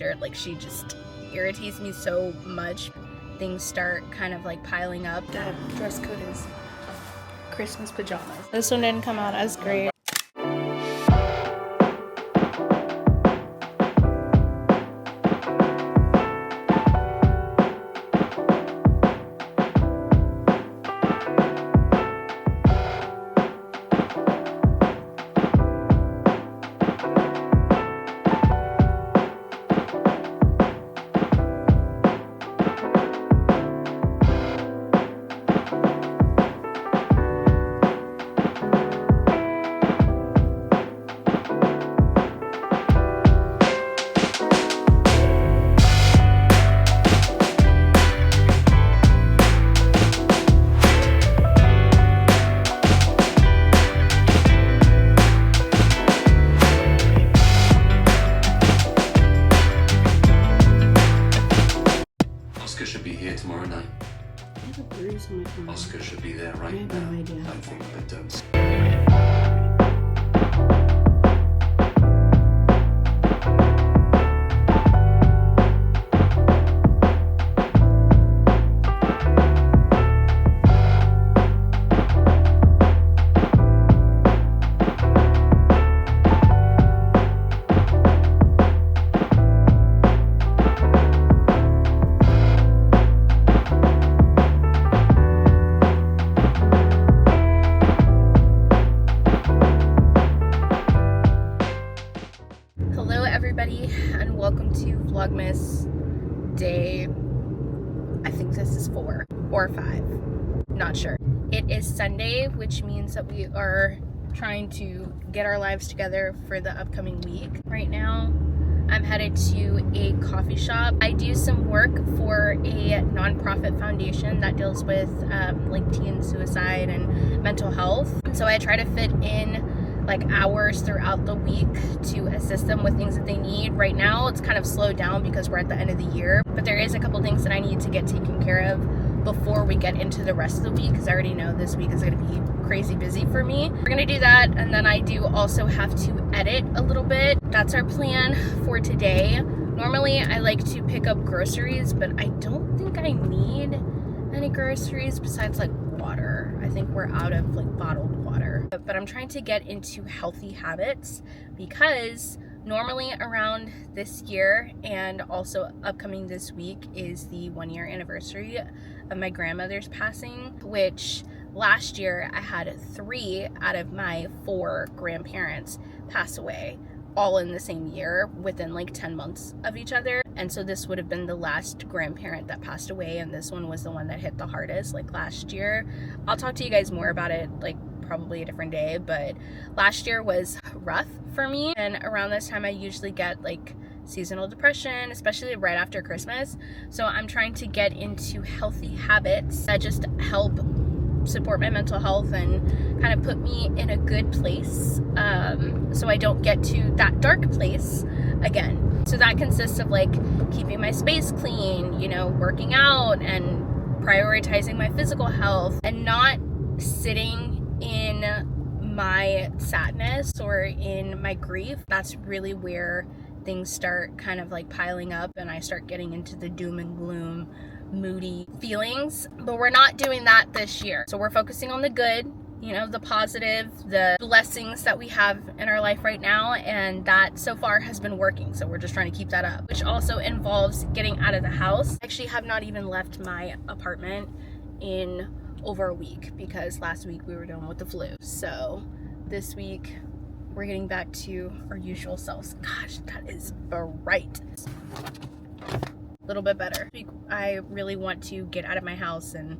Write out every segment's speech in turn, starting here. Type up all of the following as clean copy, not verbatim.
Like, she just irritates me so much. Things start kind of like piling up. That dress code is Christmas pajamas. This one didn't come out as great. Should be here tomorrow night. I have a bruise on my arm. Oscar should be there right now. I have no idea. I think they don't. Hello everybody, and welcome to Vlogmas day, I think this is 4 or 5, not sure. It is Sunday, which means that we are trying to get our lives together for the upcoming week. Right now, I'm headed to a coffee shop. I do some work for a nonprofit foundation that deals with like teen suicide and mental health. So I try to fit in like hours throughout the week to assist them with things that they need. Right now it's kind of slowed down because we're at the end of the year, but there is a couple things that I need to get taken care of before we get into the rest of the week, because I already know this week is going to be crazy busy for me. We're going to do that, and then I do also have to edit a little bit. That's our plan for today. Normally I like to pick up groceries, but I don't think I need any groceries besides like water. I think we're out of like bottled water, but I'm trying to get into healthy habits because normally around this year and also upcoming this week is the 1-year anniversary of my grandmother's passing, which last year I had 3 out of my 4 grandparents pass away all in the same year within like 10 months of each other. And so this would have been the last grandparent that passed away, and this one was the one that hit the hardest, like last year. I'll talk to you guys more about it like probably a different day, but last year was rough for me, and around this time I usually get like seasonal depression, especially right after Christmas. So I'm trying to get into healthy habits that just help support my mental health and kind of put me in a good place, so I don't get to that dark place again. So that consists of like keeping my space clean, you know, working out and prioritizing my physical health, and not sitting in my sadness or in my grief. That's really where things start kind of like piling up, and I start getting into the doom and gloom, moody feelings. But we're not doing that this year. So we're focusing on the good, you know, the positive, the blessings that we have in our life right now, and that so far has been working. So we're just trying to keep that up, which also involves getting out of the house. I actually have not even left my apartment in over a week because last week we were dealing with the flu. So this week we're getting back to our usual selves. Gosh, that is bright. A little bit better. I really want to get out of my house and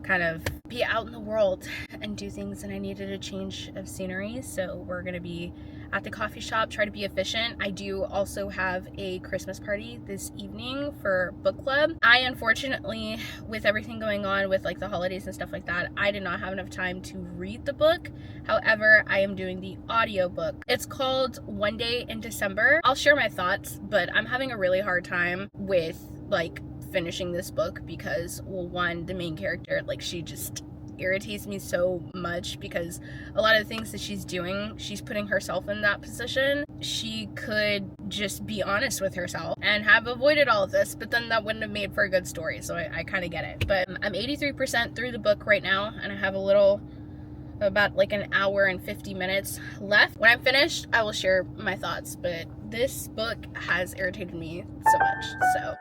kind of be out in the world and do things, and I needed a change of scenery. So we're gonna be at the coffee shop, try to be efficient. I do also have a Christmas party this evening for book club. I unfortunately, with everything going on with like the holidays and stuff like that, I did not have enough time to read the book. However, I am doing the audiobook. It's called One Day in December. I'll share my thoughts, but I'm having a really hard time with like finishing this book because, well, one, the main character, like, she just irritates me so much because a lot of the things that she's doing, she's putting herself in that position. She could just be honest with herself and have avoided all of this, but then that wouldn't have made for a good story. So I kind of get it. But I'm 83% through the book right now, and I have about like an hour and 50 minutes left. When I'm finished, I will share my thoughts, but this book has irritated me so much, so.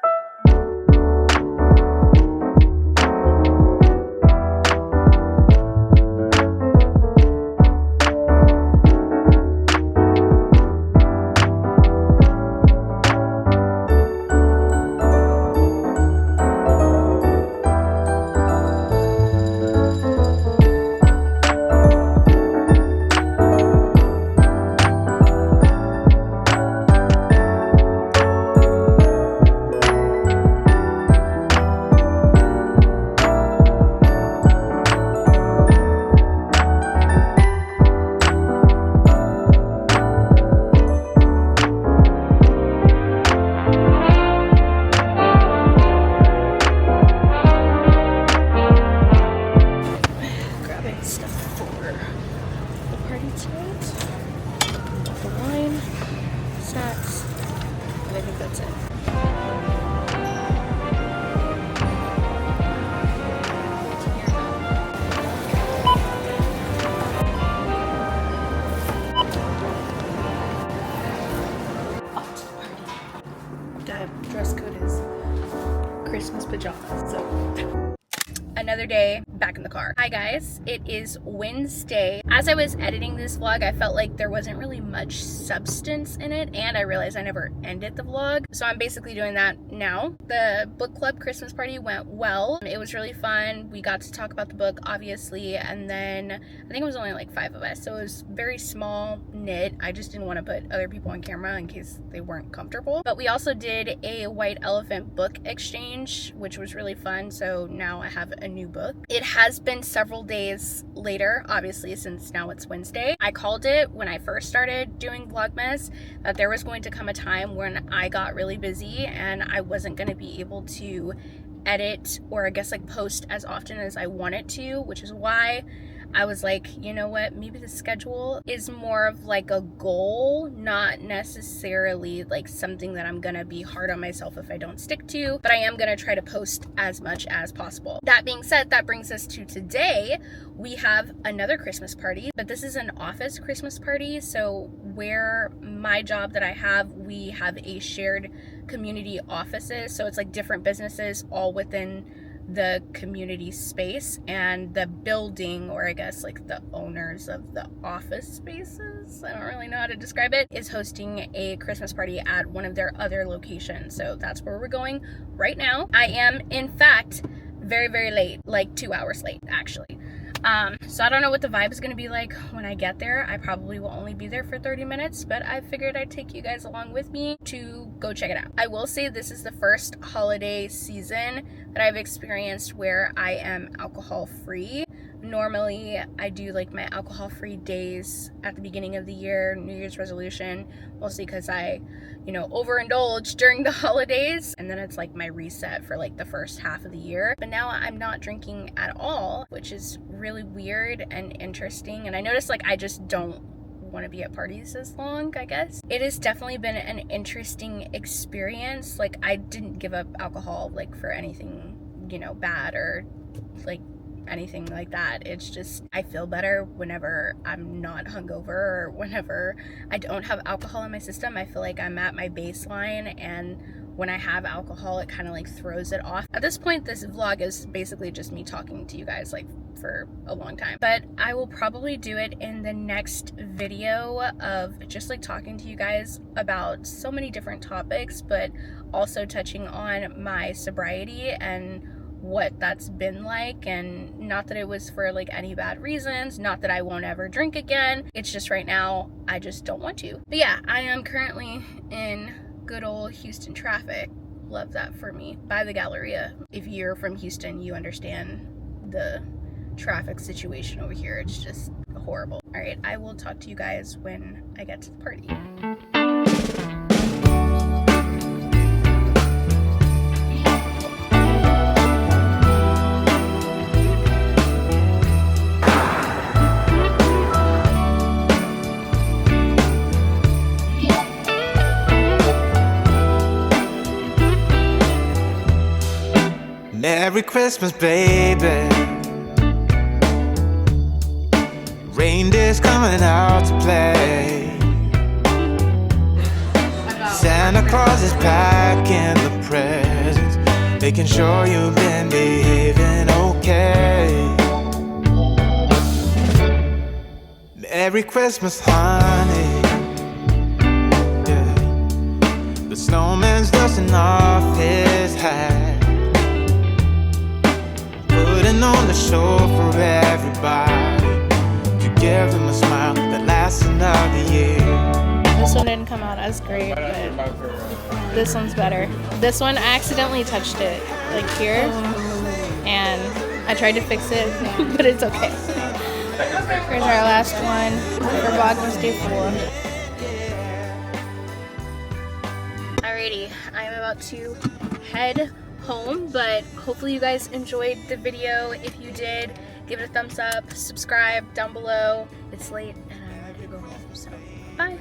Dress code is Christmas pajamas, so another day back in the car. Hi guys, it is Wednesday. As I was editing this vlog, I felt like there wasn't really much substance in it, and I realized I never ended the vlog, so I'm basically doing that now. The book club Christmas party went well. It was really fun. We got to talk about the book, obviously, and then I think it was only like 5 of us, so it was very small knit. I just didn't want to put other people on camera in case they weren't comfortable. But we also did a white elephant book exchange, which was really fun, so now I have a new book. It has been several days later, obviously, since now it's Wednesday. I called it when I first started doing Vlogmas that there was going to come a time when I got really busy and I wasn't going to be able to edit or I guess like post as often as I wanted to, which is why I was like, you know what, maybe the schedule is more of like a goal, not necessarily like something that I'm gonna be hard on myself if I don't stick to, but I am gonna try to post as much as possible. That being said, that brings us to today. We have another Christmas party, but this is an office Christmas party. So where my job that I have, we have a shared community offices. So it's like different businesses all within the community space, and the building, or I guess like the owners of the office spaces, I don't really know how to describe it, is hosting a Christmas party at one of their other locations. So that's where we're going right now. I am in fact very, very late, like 2 hours late actually. So I don't know what the vibe is going to be like when I get there. I probably will only be there for 30 minutes, but I figured I'd take you guys along with me to go check it out. I will say this is the first holiday season that I've experienced where I am alcohol free. Normally I do like my alcohol free days at the beginning of the year, New Year's resolution, mostly because I, overindulge during the holidays, and then it's like my reset for like the first half of the year. But now I'm not drinking at all, which is really weird and interesting, and I noticed like I just don't want to be at parties as long, I guess. It has definitely been an interesting experience. Like I didn't give up alcohol like for anything, bad or like anything like that. It's just I feel better whenever I'm not hungover or whenever I don't have alcohol in my system. I feel like I'm at my baseline, and when I have alcohol it kind of like throws it off. At this point this vlog is basically just me talking to you guys like for a long time, but I will probably do it in the next video of just like talking to you guys about so many different topics, but also touching on my sobriety and what that's been like. And not that it was for like any bad reasons, not that I won't ever drink again, it's just right now I just don't want to. But yeah, I am currently in good old Houston traffic. Love that for me, by the Galleria. If you're from Houston, you understand the traffic situation over here. It's just horrible. All right, I will talk to you guys when I get to the party. Merry Christmas, baby. Reindeer's coming out to play. Santa Claus is packing the presents, making sure you've been behaving okay. Merry Christmas, honey. Yeah. The snowman's dusting off his hat, putting on the show for everybody, to give them a smile that lasts another year. This one didn't come out as great, but this one's better. This one, I accidentally touched it, like here, and I tried to fix it, but it's okay. Here's our last one for Vlogmas Day 4. Alrighty, I'm about to head home, but hopefully you guys enjoyed the video. If you did, give it a thumbs up, subscribe down below. It's late and I'm ready to go home, so bye.